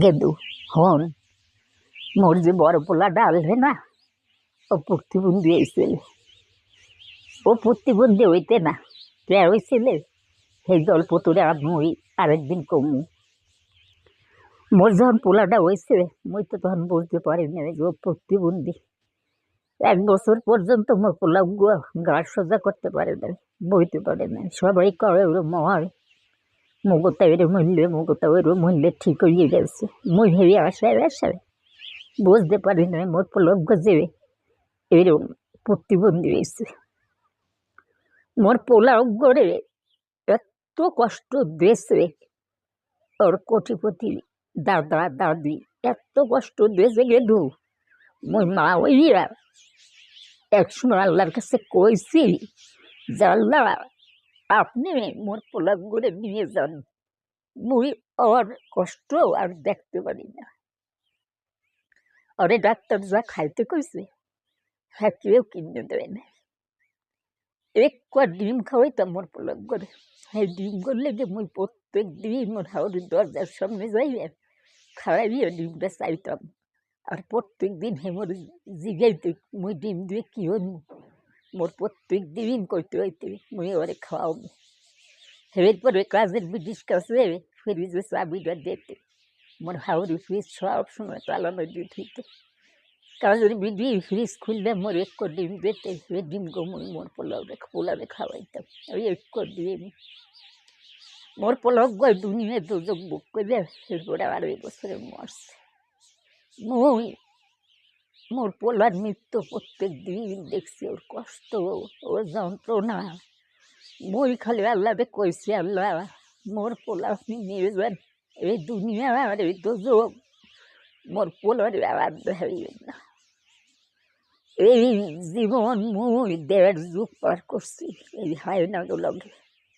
গেদু হন মোর যে বড় পোলা ডালবে না, ও প্রতিবন্ধী হয়েছিল। ও প্রতিবন্ধী হইতে না কে হয়েছিলে সেই গল্প তোরে আমি আরেকদিন কমু। মোর যখন পোলাটা হয়েছে মুই তো তখন বুঝতে পারি না যে ও প্রতিবন্ধী। 1 বছর পর্যন্ত মোর পোলা গা সোজা করতে পারে না, বইতে পারে না। সবাই করে ওর মর মগতা ওর মূল্যে ঠিক হয়ে গেছে। মুই ভেবে আসায় বুঝতে পারি না মোর পোলা যে এরকম প্রতিবন্ধী হয়েছে। মোর পোলা গড়ে এত কষ্ট দিয়েছে ওর কোটিপতি দাদা দাদি, এত কষ্ট দিয়েছে গেদু। মোর মা ওইরা একসময় আল্লাহর কাছে কইছি যে আল্লাহ আপনি মোর পোলা গড়ে নিয়ে যান, মুই ওর কষ্ট আর দেখতে পারি না। ওরে ডাক্তার যা খাইতে কইছে হ্যাঁ কেউ কিনে দেবে না। এক ডিম খাওয়াইতাম মোর পোলা করে। হ্যাঁ ডিম করলে যে মুই প্রত্যেক দিন মোর হাওড়ির দরজার সামনে যাইবে খাওয়াইয়ে ডিমটা চাইতাম। আর প্রত্যেক দিন হে মোর জিগাইতে মুই ডিম দিয়ে কি হইম, মোর প্রত্যেক দিন কইতে হইতে মুই ওরে খাওয়াবো। এরপরে কাজের ব্রিটিশ কাছে ফ্রিজে চাবিটা দিতে মোর হাওড়ি ফ্রিজ সব সময় চালানো দিতে হইতো। কাজের বিধি ফ্রিজ খুললে মোর এক ডিম দিতে, সে ডিম মুই মোর পোলারে খাওয়াইতাম। ওই এক ডিম মোর পোলাও গয় দুনিয়া দুযোগ বুক করে এরপরে 2.5 বছরে মরছে। মুই মোর পোলার মৃত্যু প্রত্যেক দিন দেখছি, ওর কষ্ট ওর যন্ত্রণা। মুই খালি আল্লাহরে কইছি আল্লাহ মোর পোলা আপনি নিয়ে যান, এই দুনিয়া আর এই দুযোগ মোর পোলারে আর দেখাইবেন না। এই জীবন মুই 1.5 যুগ পার করছি এই হায়না গুলোকে,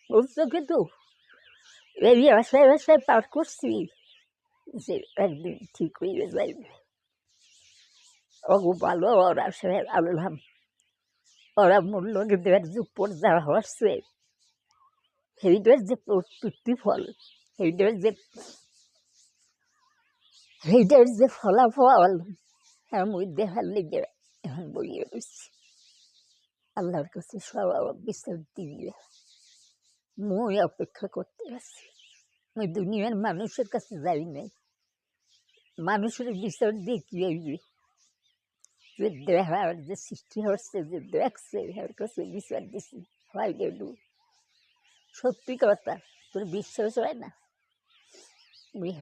বুঝছো কিন্তু এই আশায় পার করছি যে একদিন ঠিক হয়ে যাইবে। অগু ভালো ওরা সে আল্লাহ ওরা মূল্য 1.5 যুগ পর যা হচ্ছে সেইটার যে প্রতিফল, সেইটার যে ফলাফল মুই দেখার লেগে এখন বইয়ে রয়েছি। আল্লাহর কাছে সব বিচার দিয়ে মুই অপেক্ষা করতে আছি। ওই দুনিয়ার মানুষের কাছে যাই নাই, মানুষের বিচার দিয়ে কি হইবে? যে দেখার যে সৃষ্টি হচ্ছে যে দেখছে এর কাছে বিচার দিছি হয় গেলু। সত্যি কথা তোর বিশ্বাস হয় না?